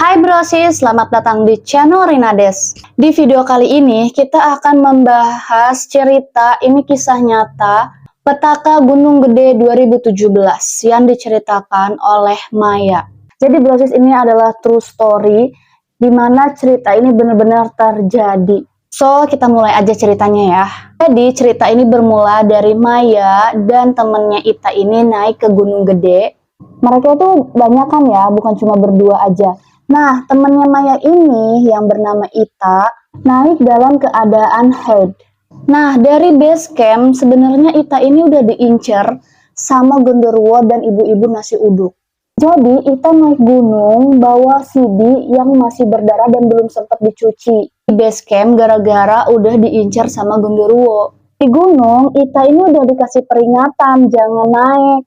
Hai brosis, selamat datang di channel Rinades. Di video kali ini kita akan membahas cerita, ini kisah nyata Petaka Gunung Gede 2017 yang diceritakan oleh Maya. Jadi brosis, ini adalah true story di mana cerita ini benar-benar terjadi. So, kita mulai aja ceritanya ya. Jadi cerita ini bermula dari Maya dan temennya Ita ini naik ke Gunung Gede. Mereka itu banyak kan ya, bukan cuma berdua aja. Nah, temannya Maya ini yang bernama Ita naik dalam keadaan head. Nah, dari base camp sebenarnya Ita ini udah diincer sama genderuwo dan ibu-ibu nasi uduk. Jadi Ita naik gunung bawa CD yang masih berdarah dan belum sempat dicuci. Di base camp gara-gara udah diincar sama genderuwo. Di gunung Ita ini udah dikasih peringatan jangan naik.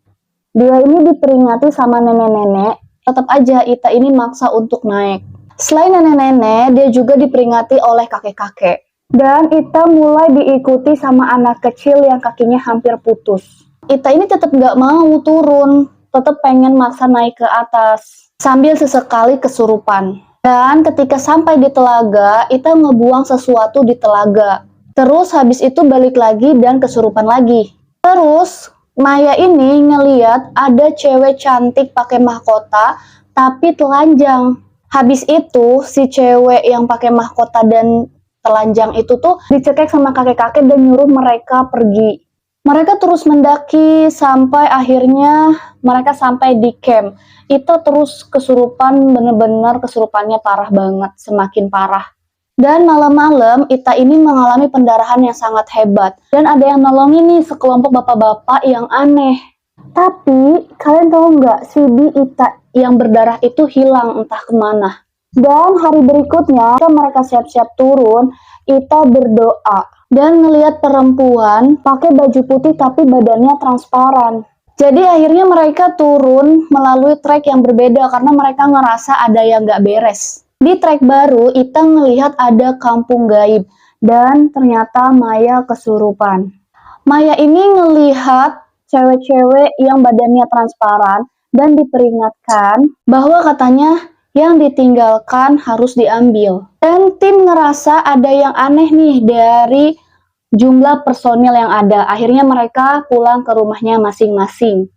Dia ini diperingati sama nenek-nenek. Tetap aja Ita ini maksa untuk naik. Selain nenek-nenek, dia juga diperingati oleh kakek-kakek. Dan Ita mulai diikuti sama anak kecil yang kakinya hampir putus. Ita ini tetap gak mau turun, tetap pengen maksa naik ke atas. Sambil sesekali kesurupan. Dan ketika sampai di telaga, Ita ngebuang sesuatu di telaga. Terus habis itu balik lagi dan kesurupan lagi. Terus Maya ini ngeliat ada cewek cantik pakai mahkota tapi telanjang. Habis itu si cewek yang pakai mahkota dan telanjang itu tuh dicekek sama kakek-kakek dan nyuruh mereka pergi. Mereka terus mendaki sampai akhirnya mereka sampai di camp. Itu terus kesurupan, bener-bener kesurupannya parah banget, semakin parah. Dan malam-malam Ita ini mengalami pendarahan yang sangat hebat. Dan ada yang nolongin nih sekelompok bapak-bapak yang aneh. Tapi kalian tahu nggak, CD Ita yang berdarah itu hilang entah kemana. Dan hari berikutnya mereka siap-siap turun, Ita berdoa. Dan ngelihat perempuan pakai baju putih tapi badannya transparan. Jadi akhirnya mereka turun melalui trek yang berbeda karena mereka ngerasa ada yang nggak beres. Di trek baru, Ita ngelihat ada kampung gaib dan ternyata Maya kesurupan. Maya ini ngelihat cewek-cewek yang badannya transparan dan diperingatkan bahwa katanya yang ditinggalkan harus diambil. Dan tim ngerasa ada yang aneh nih dari jumlah personil yang ada. Akhirnya mereka pulang ke rumahnya masing-masing.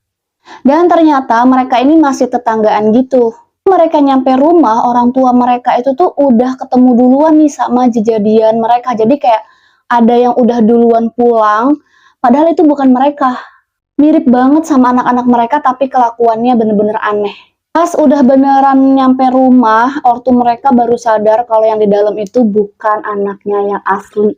Dan ternyata mereka ini masih tetanggaan gitu. Mereka nyampe rumah, orang tua mereka itu tuh udah ketemu duluan nih sama kejadian mereka. Jadi kayak ada yang udah duluan pulang, padahal itu bukan mereka. Mirip banget sama anak-anak mereka, tapi kelakuannya bener-bener aneh. Pas udah beneran nyampe rumah, ortu mereka baru sadar kalau yang di dalam itu bukan anaknya yang asli.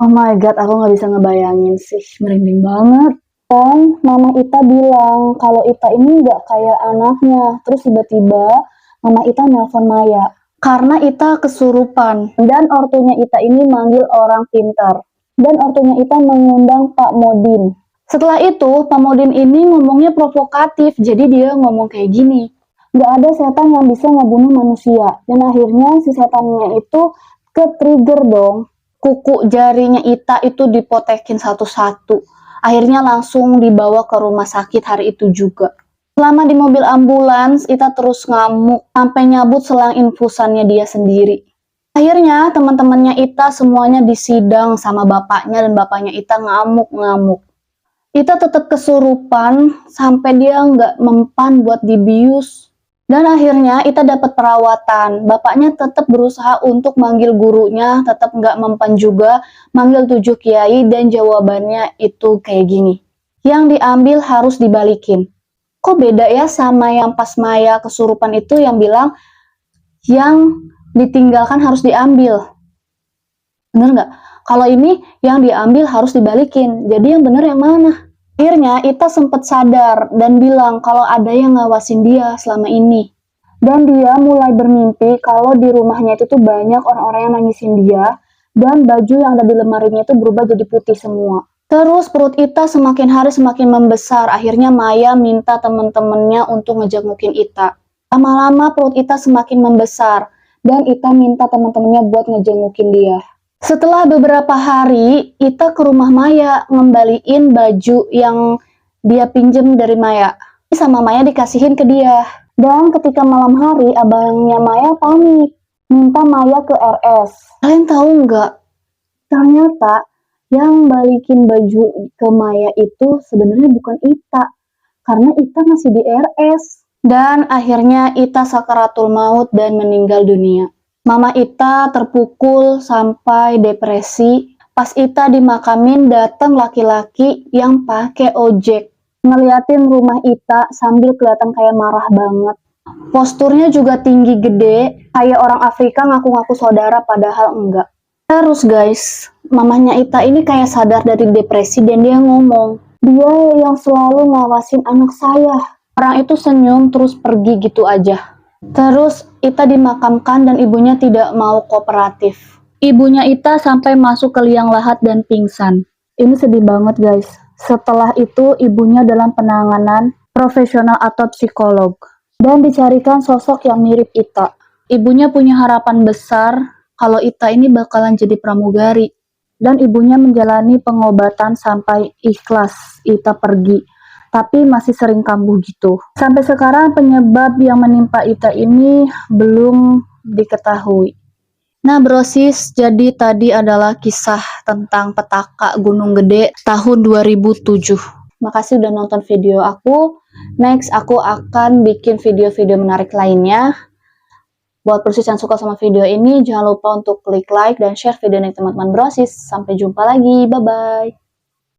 Oh my god, aku gak bisa ngebayangin sih, merinding banget. Dan Mama Ita bilang kalau Ita ini nggak kayak anaknya. Terus tiba-tiba Mama Ita nelpon Maya karena Ita kesurupan. Dan ortunya Ita ini manggil orang pintar. Dan ortunya Ita mengundang Pak Modin. Setelah itu Pak Modin ini ngomongnya provokatif. Jadi dia ngomong kayak gini. Nggak ada setan yang bisa ngebunuh manusia. Dan akhirnya si setannya itu ke-trigger dong. Kuku jarinya Ita itu dipotekin satu-satu. Akhirnya langsung dibawa ke rumah sakit hari itu juga. Selama di mobil ambulans, Ita terus ngamuk sampai nyabut selang infusannya dia sendiri. Akhirnya teman-temannya Ita semuanya disidang sama bapaknya dan bapaknya Ita ngamuk-ngamuk. Ita tetap kesurupan sampai dia nggak mempan buat dibius. Dan akhirnya Ita dapat perawatan. Bapaknya tetap berusaha untuk manggil gurunya, tetap nggak mempan juga, manggil 7 kiai dan jawabannya itu kayak gini. Yang diambil harus dibalikin. Kok beda ya sama yang pas Maya kesurupan itu yang bilang yang ditinggalkan harus diambil. Bener nggak? Kalau ini yang diambil harus dibalikin. Jadi yang bener yang mana? Akhirnya Ita sempat sadar dan bilang kalau ada yang ngawasin dia selama ini. Dan dia mulai bermimpi kalau di rumahnya itu tuh banyak orang-orang yang nangisin dia. Dan baju yang ada di lemarinya itu berubah jadi putih semua. Terus perut Ita semakin hari semakin membesar. Akhirnya Maya minta temen-temennya untuk ngejengukin Ita. Lama-lama perut Ita semakin membesar. Dan Ita minta temen-temennya buat ngejengukin dia. Setelah beberapa hari, Ita ke rumah Maya ngembaliin baju yang dia pinjem dari Maya. Sama Maya dikasihin ke dia. Dan ketika malam hari, abangnya Maya panik, minta Maya ke RS. Kalian tahu nggak? Ternyata yang balikin baju ke Maya itu sebenarnya bukan Ita, karena Ita masih di RS. Dan akhirnya Ita sakaratul maut dan meninggal dunia. Mama Ita terpukul sampai depresi. Pas Ita dimakamin, datang laki-laki yang pakai ojek. Ngeliatin rumah Ita sambil kelihatan kayak marah banget. Posturnya juga tinggi gede, kayak orang Afrika ngaku-ngaku saudara padahal enggak. Terus guys, mamanya Ita ini kayak sadar dari depresi dan dia ngomong, dia yang selalu ngawasin anak saya. Orang itu senyum terus pergi gitu aja. Terus Ita dimakamkan dan ibunya tidak mau kooperatif. Ibunya Ita sampai masuk ke liang lahat dan pingsan. Ini sedih banget guys. Setelah itu ibunya dalam penanganan profesional atau psikolog. Dan dicarikan sosok yang mirip Ita. Ibunya punya harapan besar kalau Ita ini bakalan jadi pramugari. Dan ibunya menjalani pengobatan sampai ikhlas Ita pergi. Tapi masih sering kambuh gitu. Sampai sekarang penyebab yang menimpa Ita ini belum diketahui. Nah brosis, jadi tadi adalah kisah tentang petaka Gunung Gede tahun 2007. Makasih udah nonton video aku. Next, aku akan bikin video-video menarik lainnya. Buat brosis yang suka sama video ini, jangan lupa untuk klik like dan share video ini teman-teman brosis. Sampai jumpa lagi, bye-bye.